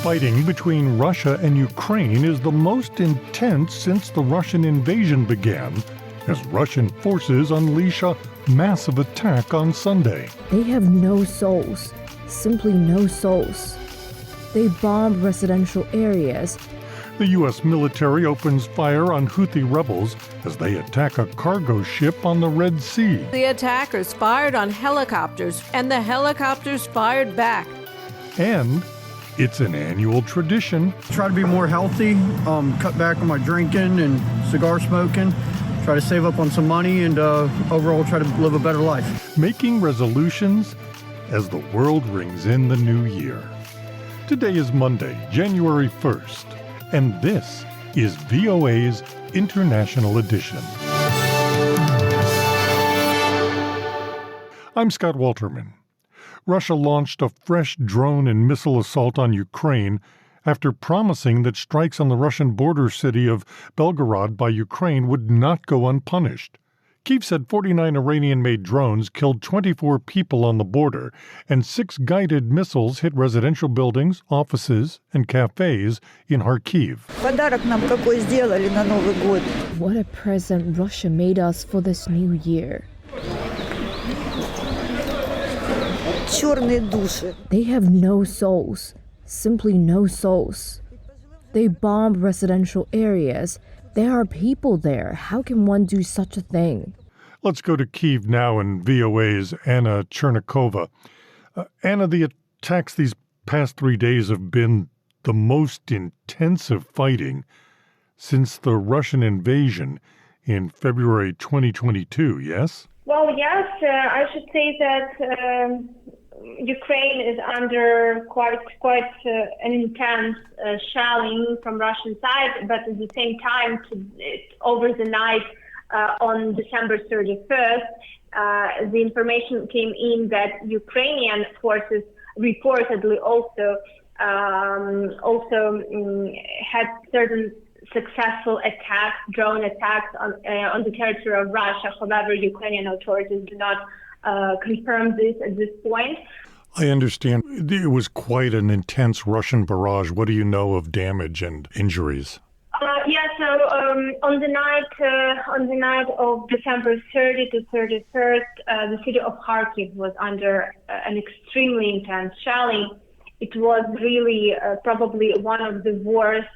Fighting between Russia and Ukraine is the most intense since the Russian invasion began, as Russian forces unleash a massive attack on Sunday. They have no souls, simply no souls. They bomb residential areas. The U.S. military opens fire on Houthi rebels as they attack a cargo ship on the Red Sea. The attackers fired on helicopters, and the helicopters fired back. And it's an annual tradition. Try to be more healthy, cut back on my drinking and cigar smoking, try to save up on some money, and overall try to live a better life. Making resolutions as the world rings in the new year. Today is Monday, January 1st, and this is VOA's International Edition. I'm Scott Walterman. Russia launched a fresh drone and missile assault on Ukraine after promising that strikes on the Russian border city of Belgorod by Ukraine would not go unpunished. Kyiv said 49 Iranian-made drones killed 24 people on the border, and 6 guided missiles hit residential buildings, offices, and cafes in Kharkiv. What a present Russia made us for this new year. They have no souls, simply no souls. They bomb residential areas. There are people there. How can one do such a thing? Let's go to Kyiv now and VOA's Anna Chernikova. Anna, the attacks these past 3 days have been the most intensive fighting since the Russian invasion in February 2022, yes? Well, yes, I should say that Ukraine is under quite an intense shelling from Russian side, but at the same time, over the night on December 31st, the information came in that Ukrainian forces reportedly also had certain successful attacks, drone attacks on the territory of Russia. However, Ukrainian authorities do not confirm this at this point. I understand it was quite an intense Russian barrage. What do you know of damage and injuries? So on the night of December 30 to 31st, the city of Kharkiv was under an extremely intense shelling. It was really probably one of the worst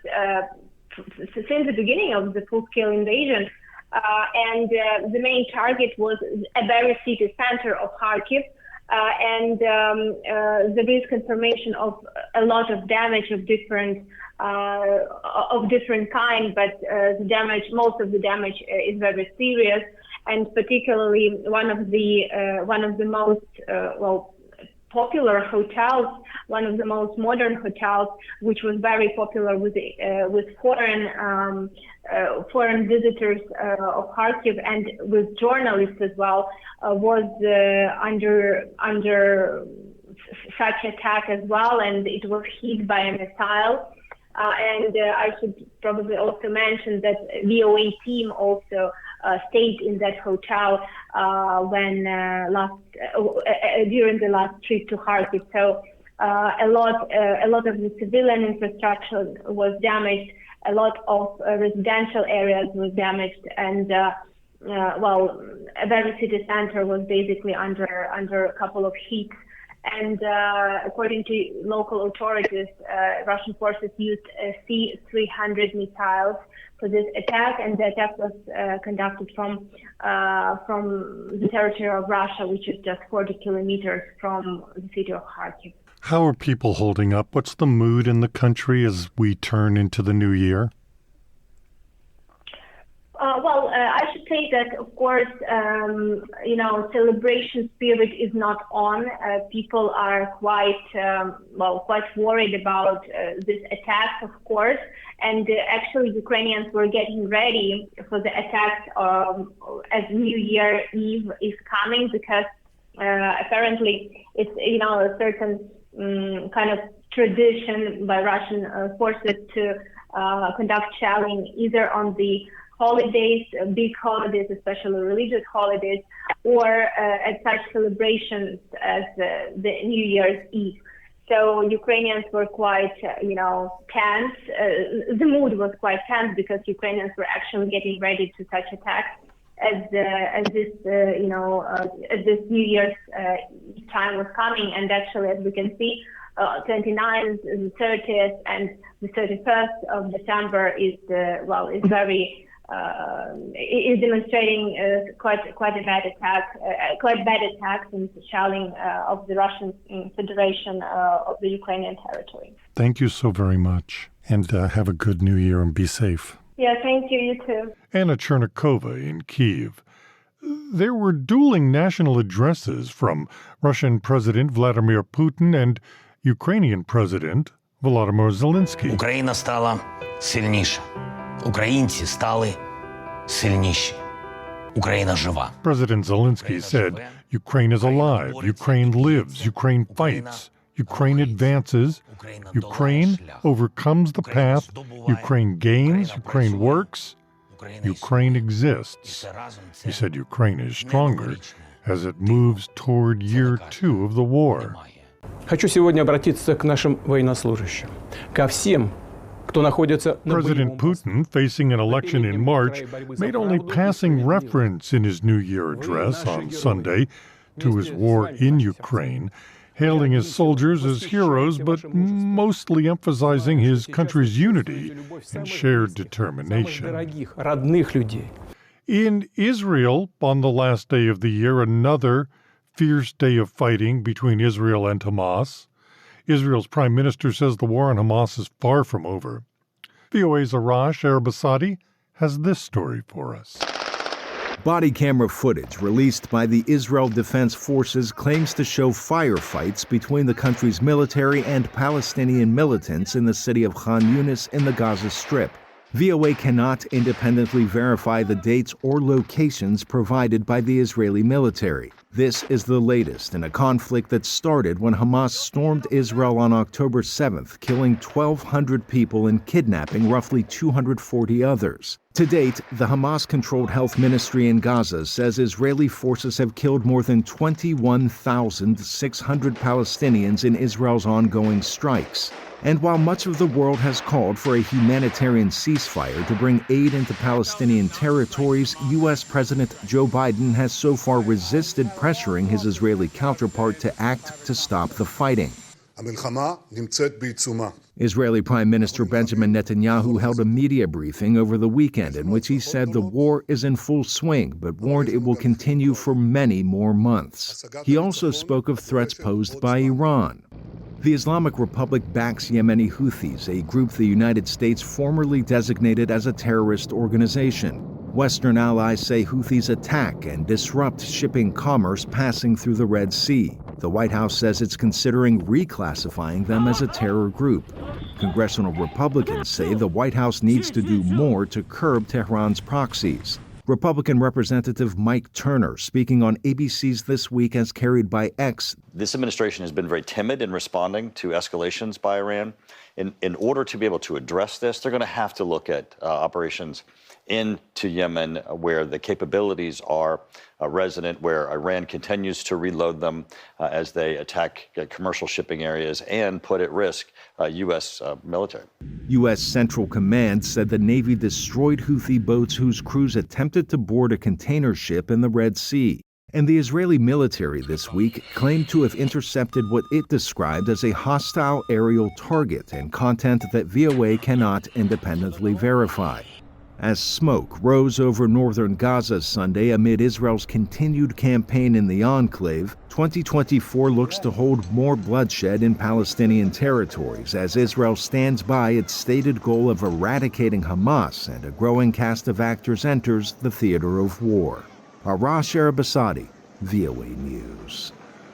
since the beginning of the full-scale invasion. And the main target was a very city center of Kharkiv. And there is confirmation of a lot of damage of different kind, but most of the damage is very serious, and particularly one of the most popular hotels, one of the most modern hotels, which was very popular with foreign visitors of Kharkiv and with journalists as well, was under such attack as well, and it was hit by a missile. And I should probably also mention that VOA team also stayed in that hotel during the last trip to Kharkiv. So a lot of the civilian infrastructure was damaged. A lot of residential areas was damaged, and a very city center was basically under a couple of hits. And according to local authorities, Russian forces used C-300 missiles for this attack, and the attack was conducted from the territory of Russia, which is just 40 kilometers from the city of Kharkiv. How are people holding up? What's the mood in the country as we turn into the new year? I should say that, of course, celebration spirit is not on. People are quite worried about this attack, of course. And actually, Ukrainians were getting ready for the attack as New Year Eve is coming, because apparently it's a certain kind of tradition by Russian forces to conduct shelling either on the holidays, big holidays, especially religious holidays, or at such celebrations as the New Year's Eve. So Ukrainians were quite, tense. The mood was quite tense because Ukrainians were actually getting ready to such attacks as this New Year's time was coming. And actually, as we can see, 29th, the 30th, and the 31st of December is very is demonstrating quite bad attacks and shelling of the Russian Federation of the Ukrainian territory. Thank you so very much, and have a good New Year and be safe. Yeah, thank you. You too. Anna Chernikova in Kyiv. There were dueling national addresses from Russian President Vladimir Putin and Ukrainian President Volodymyr Zelensky. Україна стала сильніша. Українці стали сильніші. Україна жива. President Zelensky said, Ukraine is alive, Ukraine lives, Ukraine fights, Ukraine advances, Ukraine overcomes the path, Ukraine gains, Ukraine works, Ukraine exists. He said Ukraine is stronger as it moves toward year 2 of the war. Хочу сегодня обратиться к нашим военнослужащим, ко всем, кто находится на President Putin, facing an election in March, made only passing reference in his New Year address on Sunday to his war in Ukraine, hailing his soldiers as heroes, but mostly emphasizing his country's unity and shared determination. родных людей. In Israel, on the last day of the year, another fierce day of fighting between Israel and Hamas. Israel's prime minister says the war on Hamas is far from over. VOA's Arash Arabasadi has this story for us. Body camera footage released by the Israel Defense Forces claims to show firefights between the country's military and Palestinian militants in the city of Khan Yunis in the Gaza Strip. VOA cannot independently verify the dates or locations provided by the Israeli military. This is the latest in a conflict that started when Hamas stormed Israel on October 7th, killing 1,200 people and kidnapping roughly 240 others. To date, the Hamas-controlled health ministry in Gaza says Israeli forces have killed more than 21,600 Palestinians in Israel's ongoing strikes. And while much of the world has called for a humanitarian ceasefire to bring aid into Palestinian territories, U.S. President Joe Biden has so far resisted pressuring his Israeli counterpart to act to stop the fighting. Israeli Prime Minister Benjamin Netanyahu held a media briefing over the weekend in which he said the war is in full swing, but warned it will continue for many more months. He also spoke of threats posed by Iran. The Islamic Republic backs Yemeni Houthis, a group the United States formerly designated as a terrorist organization. Western allies say Houthis attack and disrupt shipping commerce passing through the Red Sea. The White House says it's considering reclassifying them as a terror group. Congressional Republicans say the White House needs to do more to curb Tehran's proxies. Republican Representative Mike Turner, speaking on ABC's This Week as carried by X. This administration has been very timid in responding to escalations by Iran. In order to be able to address this, they're going to have to look at operations into Yemen where the capabilities are resident, where Iran continues to reload them as they attack commercial shipping areas and put at risk U.S. military. U.S. Central Command said the Navy destroyed Houthi boats whose crews attempted to board a container ship in the Red Sea. And the Israeli military this week claimed to have intercepted what it described as a hostile aerial target and content that VOA cannot independently verify. As smoke rose over northern Gaza Sunday amid Israel's continued campaign in the enclave, 2024 looks to hold more bloodshed in Palestinian territories as Israel stands by its stated goal of eradicating Hamas and a growing cast of actors enters the theater of war. Arash Arabasadi, VOA News.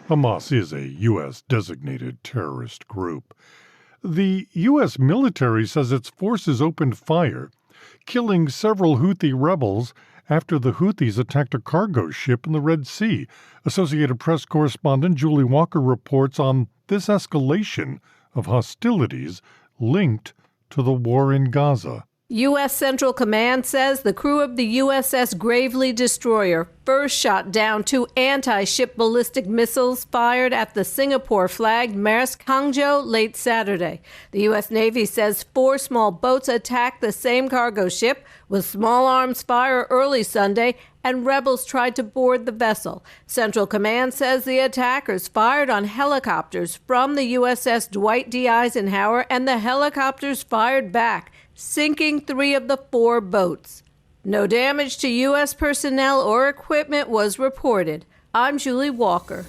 Hamas is a U.S. designated terrorist group. The U.S. military says its forces opened fire, killing several Houthi rebels after the Houthis attacked a cargo ship in the Red Sea. Associated Press correspondent Julie Walker reports on this escalation of hostilities linked to the war in Gaza. U.S. Central Command says the crew of the USS Gravely destroyer first shot down 2 anti-ship ballistic missiles fired at the Singapore-flagged Maersk Hangzhou late Saturday. The U.S. Navy says 4 small boats attacked the same cargo ship with small arms fire early Sunday, and rebels tried to board the vessel. Central Command says the attackers fired on helicopters from the USS Dwight D. Eisenhower, and the helicopters fired back, sinking 3 of the 4 boats. No damage to U.S. personnel or equipment was reported. I'm Julie Walker.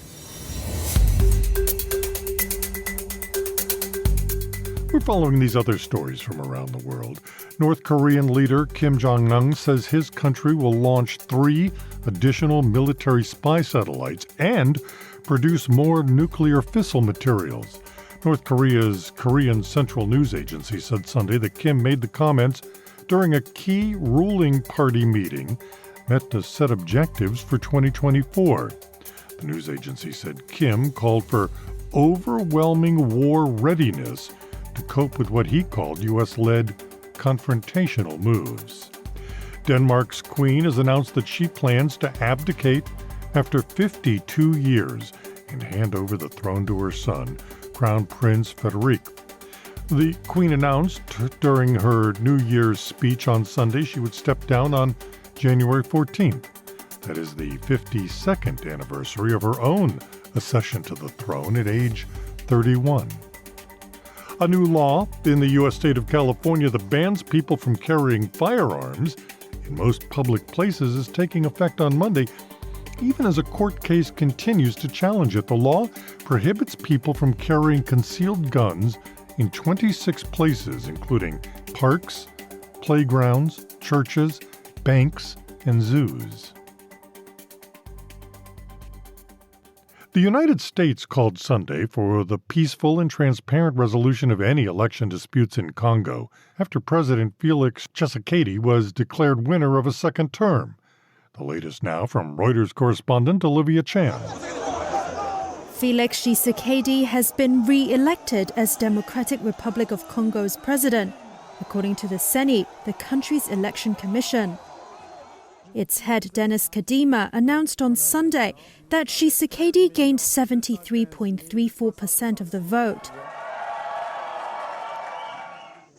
We're following these other stories from around the world. North Korean leader Kim Jong-un says his country will launch 3 additional military spy satellites and produce more nuclear fissile materials. North Korea's Korean Central News Agency said Sunday that Kim made the comments during a key ruling party meeting meant to set objectives for 2024. The news agency said Kim called for overwhelming war readiness to cope with what he called U.S.-led confrontational moves. Denmark's queen has announced that she plans to abdicate after 52 years and hand over the throne to her son, Crown Prince Frederik. The Queen announced during her New Year's speech on Sunday she would step down on January 14th. That is the 52nd anniversary of her own accession to the throne at age 31. A new law in the U.S. state of California that bans people from carrying firearms in most public places is taking effect on Monday, even as a court case continues to challenge it. The law prohibits people from carrying concealed guns in 26 places, including parks, playgrounds, churches, banks, and zoos. The United States called Sunday for the peaceful and transparent resolution of any election disputes in Congo after President Felix Tshisekedi was declared winner of a second term. The latest now from Reuters correspondent Olivia Chan. Felix Tshisekedi has been re-elected as Democratic Republic of Congo's president, according to the CENI, the country's election commission. Its head, Denis Kadima, announced on Sunday that Tshisekedi gained 73.34% of the vote.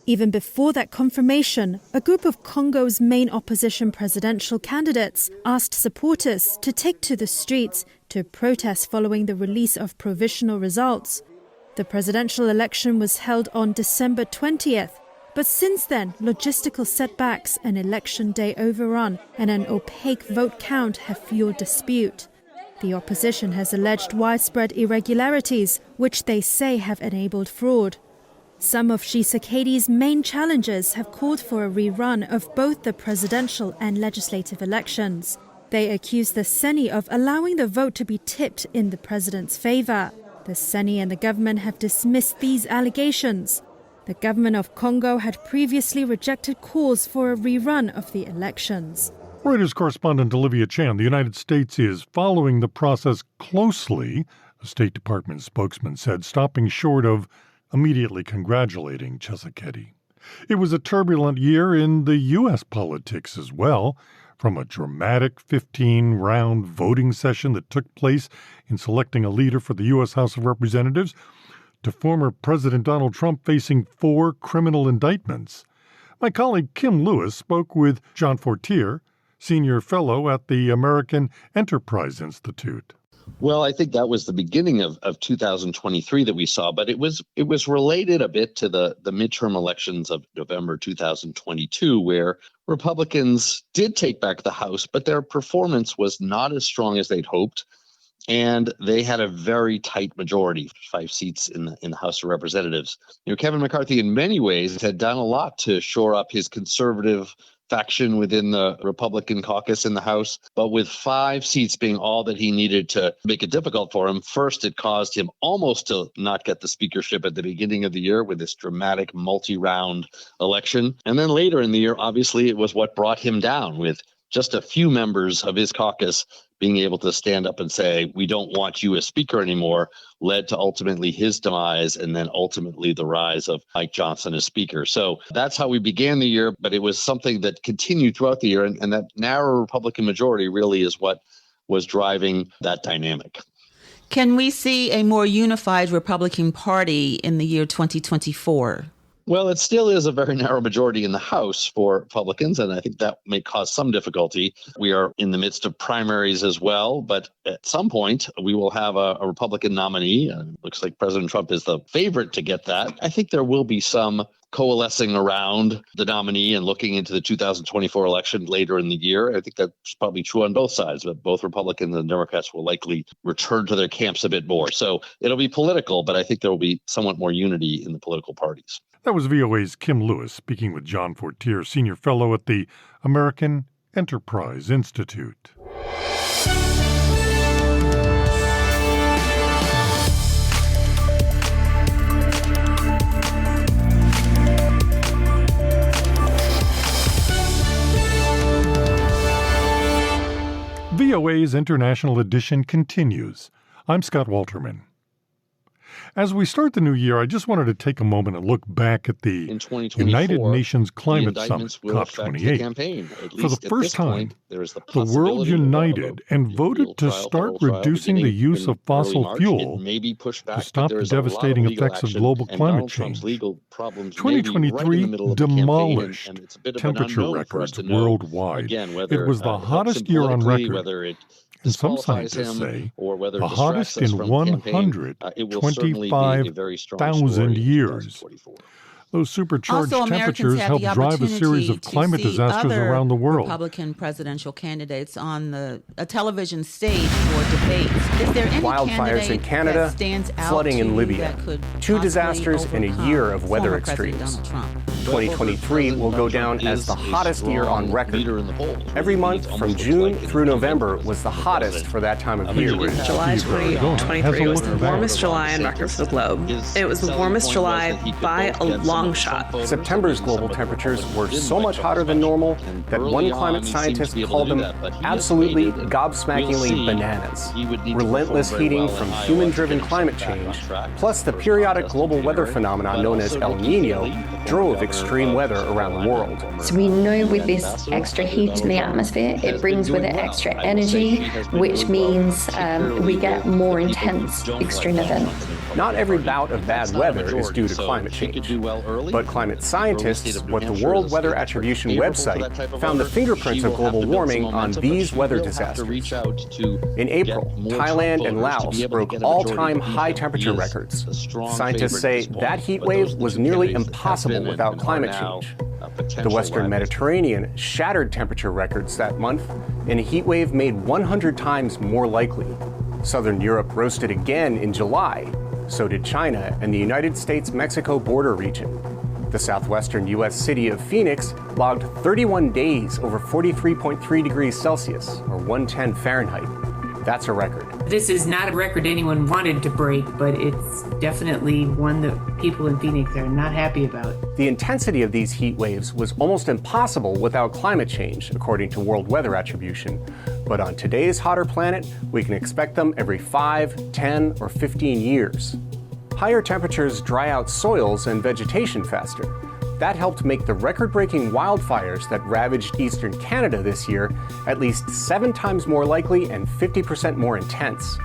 Even before that confirmation, a group of Congo's main opposition presidential candidates asked supporters to take to the streets to protest following the release of provisional results. The presidential election was held on December 20th, but since then, logistical setbacks, an election day overrun, and an opaque vote count have fueled dispute. The opposition has alleged widespread irregularities, which they say have enabled fraud. Some of Tshisekedi's main challengers have called for a rerun of both the presidential and legislative elections. They accuse the CENI of allowing the vote to be tipped in the president's favor. The CENI and the government have dismissed these allegations. The government of Congo had previously rejected calls for a rerun of the elections. Reuters correspondent Olivia Chan. The United States is following the process closely, the State Department spokesman said, stopping short of immediately congratulating Tshisekedi. It was a turbulent year in the U.S. politics as well, from a dramatic 15-round voting session that took place in selecting a leader for the U.S. House of Representatives to former President Donald Trump facing 4 criminal indictments. My colleague Kim Lewis spoke with John Fortier, senior fellow at the American Enterprise Institute. Well, I think that was the beginning of 2023 that we saw, but it was related a bit to the midterm elections of November 2022, where Republicans did take back the House, but their performance was not as strong as they'd hoped. And they had a very tight majority, 5 seats in the House of Representatives. Kevin McCarthy, in many ways, had done a lot to shore up his conservative faction within the Republican caucus in the House. But with 5 seats being all that he needed to make it difficult for him, first, it caused him almost to not get the speakership at the beginning of the year with this dramatic multi-round election. And then later in the year, obviously, it was what brought him down with just a few members of his caucus being able to stand up and say, we don't want you as speaker anymore, led to ultimately his demise and then ultimately the rise of Mike Johnson as speaker. So that's how we began the year, but it was something that continued throughout the year. And that narrow Republican majority really is what was driving that dynamic. Can we see a more unified Republican Party in the year 2024? Well, it still is a very narrow majority in the House for Republicans, and I think that may cause some difficulty. We are in the midst of primaries as well, but at some point we will have a Republican nominee. Looks like President Trump is the favorite to get that. I think there will be some coalescing around the nominee and looking into the 2024 election later in the year. I think that's probably true on both sides, but both Republicans and Democrats will likely return to their camps a bit more. So it'll be political, but I think there will be somewhat more unity in the political parties. That was VOA's Kim Lewis speaking with John Fortier, Senior Fellow at the American Enterprise Institute. VOA's International Edition continues. I'm Scott Walterman. As we start the new year, I just wanted to take a moment and look back at the United Nations Climate Summit, COP28. For the first time, the world united and voted to start reducing the use of fossil fuel to stop the devastating effects of global climate change. 2023 demolished temperature records worldwide. It was the hottest year on record. And some scientists say the hottest in 125,000 years. Those supercharged temperatures helped drive a series of climate disasters around the world. Republican presidential candidates on a television stage for debates. Is there any wildfires in Canada, that stands out flooding in Libya, two disasters in a year of weather extremes. 2023 will go down as the hottest year on record. Every month from June through November was the hottest for that time of year. July 2023 was the warmest July on record for the globe. It was the warmest July by a long shot. September's global temperatures were so much hotter than normal that one climate scientist called them absolutely gobsmackingly bananas. Relentless heating from human-driven climate change, plus the periodic global weather phenomenon known as El Nino, drove extreme weather around the world. So we know with this extra heat in the atmosphere, it brings with it extra energy, which means we get more intense extreme events. Not every bout of bad weather is due to climate change. But climate scientists, what the World Weather Attribution website, found the fingerprints of global warming on these weather disasters. In April, Thailand and Laos broke all-time high temperature records. Scientists say that heat wave was nearly impossible without climate change. The Western Mediterranean shattered temperature records that month, and a heat wave made 100 times more likely. Southern Europe roasted again in July. So did China and the United States-Mexico border region. The southwestern U.S. city of Phoenix logged 31 days over 43.3 degrees Celsius, or 110 Fahrenheit. That's a record. This is not a record anyone wanted to break, but it's definitely one that people in Phoenix are not happy about. The intensity of these heat waves was almost impossible without climate change, according to World Weather Attribution. But on today's hotter planet, we can expect them every 5, 10, or 15 years. Higher temperatures dry out soils and vegetation faster. That helped make the record-breaking wildfires that ravaged eastern Canada this year at least 7 times more likely and 50% more intense.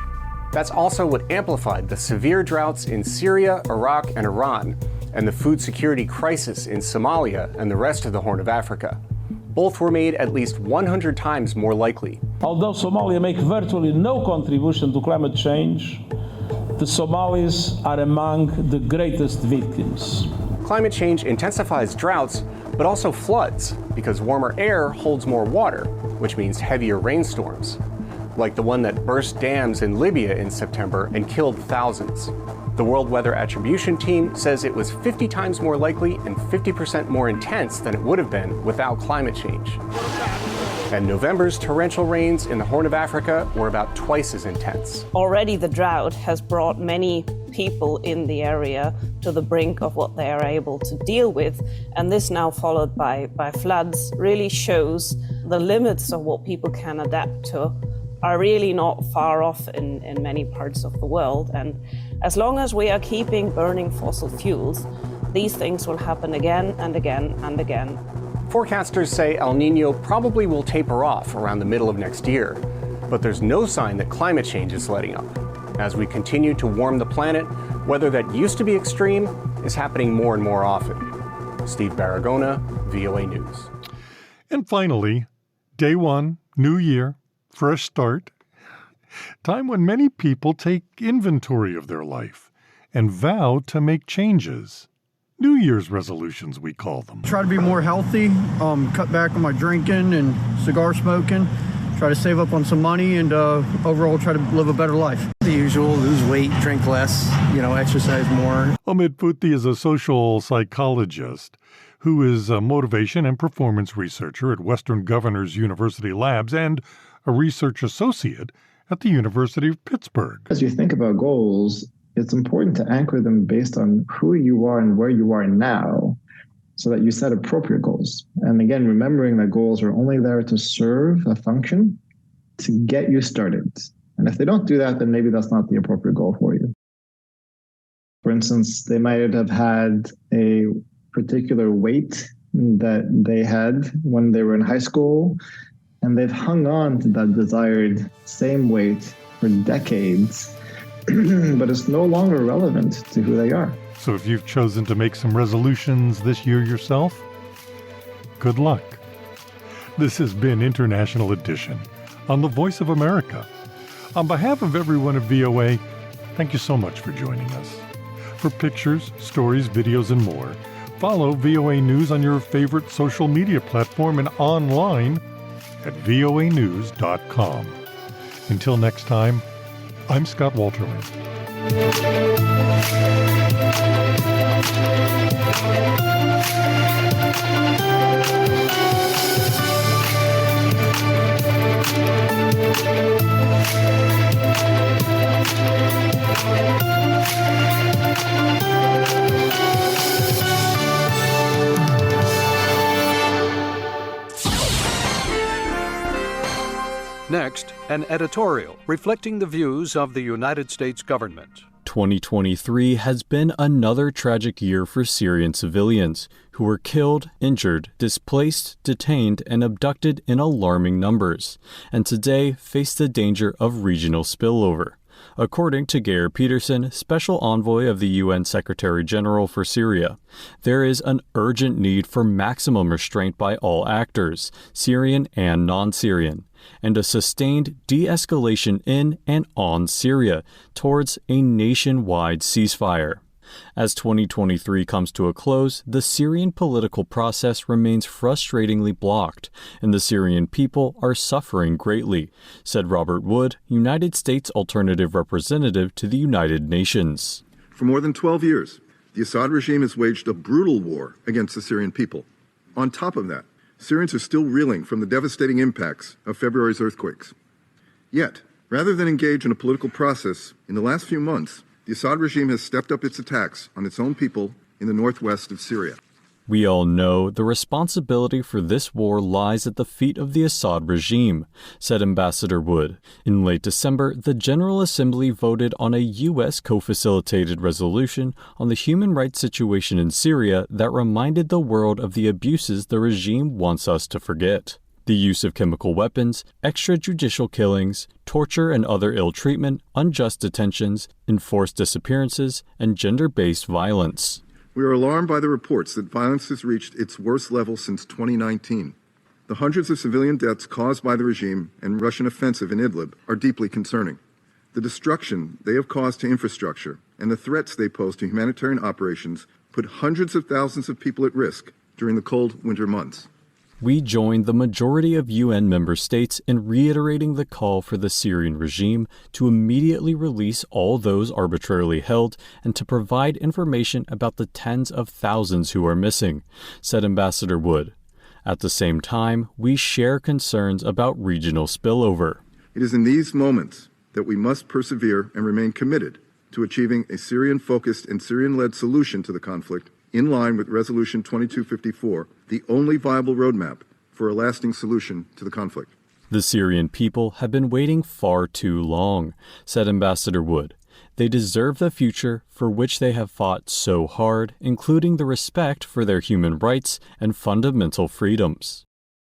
That's also what amplified the severe droughts in Syria, Iraq, and Iran, and the food security crisis in Somalia and the rest of the Horn of Africa. Both were made at least 100 times more likely. Although Somalia makes virtually no contribution to climate change, the Somalis are among the greatest victims. Climate change intensifies droughts, but also floods, because warmer air holds more water, which means heavier rainstorms, like the one that burst dams in Libya in September and killed thousands. The World Weather Attribution team says it was 50 times more likely and 50% more intense than it would have been without climate change. And November's torrential rains in the Horn of Africa were about twice as intense. Already the drought has brought many people in the area to the brink of what they are able to deal with. And this now followed by floods really shows the limits of what people can adapt to are really not far off in many parts of the world. And as long as we are keeping burning fossil fuels, these things will happen again and again and again. Forecasters say El Nino probably will taper off around the middle of next year, but there's no sign that climate change is letting up. As we continue to warm the planet, weather that used to be extreme is happening more and more often. Steve Baragona, VOA News. And finally, day one, new year, fresh start. Time when many people take inventory of their life and vow to make changes. New Year's resolutions, we call them. Try to be more healthy, cut back on my drinking and cigar smoking, try to save up on some money, and overall try to live a better life. The usual, lose weight, drink less, exercise more. Omid Puthi is a social psychologist who is a motivation and performance researcher at Western Governors University Labs and a research associate at the University of Pittsburgh. As you think about goals, it's important to anchor them based on who you are and where you are now so that you set appropriate goals. And again, remembering that goals are only there to serve a function to get you started. And if they don't do that, then maybe that's not the appropriate goal for you. For instance, they might have had a particular weight that they had when they were in high school, and they've hung on to that desired same weight for decades, but it's no longer relevant to who they are. So if you've chosen to make some resolutions this year yourself, good luck. This has been International Edition on the Voice of America. On behalf of everyone at VOA, thank you so much for joining us. For pictures, stories, videos, and more, follow VOA News on your favorite social media platform and online at voanews.com. Until next time, I'm Scott Walterman. Next, an editorial reflecting the views of the United States government. 2023 has been another tragic year for Syrian civilians who were killed, injured, displaced, detained, and abducted in alarming numbers, and today face the danger of regional spillover. According to Geir Peterson, Special Envoy of the UN Secretary General for Syria, there is an urgent need for maximum restraint by all actors, Syrian and non-Syrian, and a sustained de-escalation in and on Syria towards a nationwide ceasefire. As 2023 comes to a close, the Syrian political process remains frustratingly blocked, and the Syrian people are suffering greatly, said Robert Wood, United States Alternative Representative to the United Nations. For more than 12 years, the Assad regime has waged a brutal war against the Syrian people. On top of that, Syrians are still reeling from the devastating impacts of February's earthquakes. Yet, rather than engage in a political process, in the last few months, the Assad regime has stepped up its attacks on its own people in the northwest of Syria. We all know the responsibility for this war lies at the feet of the Assad regime, said Ambassador Wood. In late December, the General Assembly voted on a U.S. co-facilitated resolution on the human rights situation in Syria that reminded the world of the abuses the regime wants us to forget. The use of chemical weapons, extrajudicial killings, torture and other ill treatment, unjust detentions, enforced disappearances, and gender-based violence. We are alarmed by the reports that violence has reached its worst level since 2019. The hundreds of civilian deaths caused by the regime and Russian offensive in Idlib are deeply concerning. The destruction they have caused to infrastructure and the threats they pose to humanitarian operations put hundreds of thousands of people at risk during the cold winter months. We joined the majority of UN member states in reiterating the call for the Syrian regime to immediately release all those arbitrarily held and to provide information about the tens of thousands who are missing, said Ambassador Wood. At the same time, we share concerns about regional spillover. It is in these moments that we must persevere and remain committed to achieving a Syrian-focused and Syrian-led solution to the conflict in line with Resolution 2254, the only viable roadmap for a lasting solution to the conflict. The Syrian people have been waiting far too long, said Ambassador Wood. They deserve the future for which they have fought so hard, including the respect for their human rights and fundamental freedoms.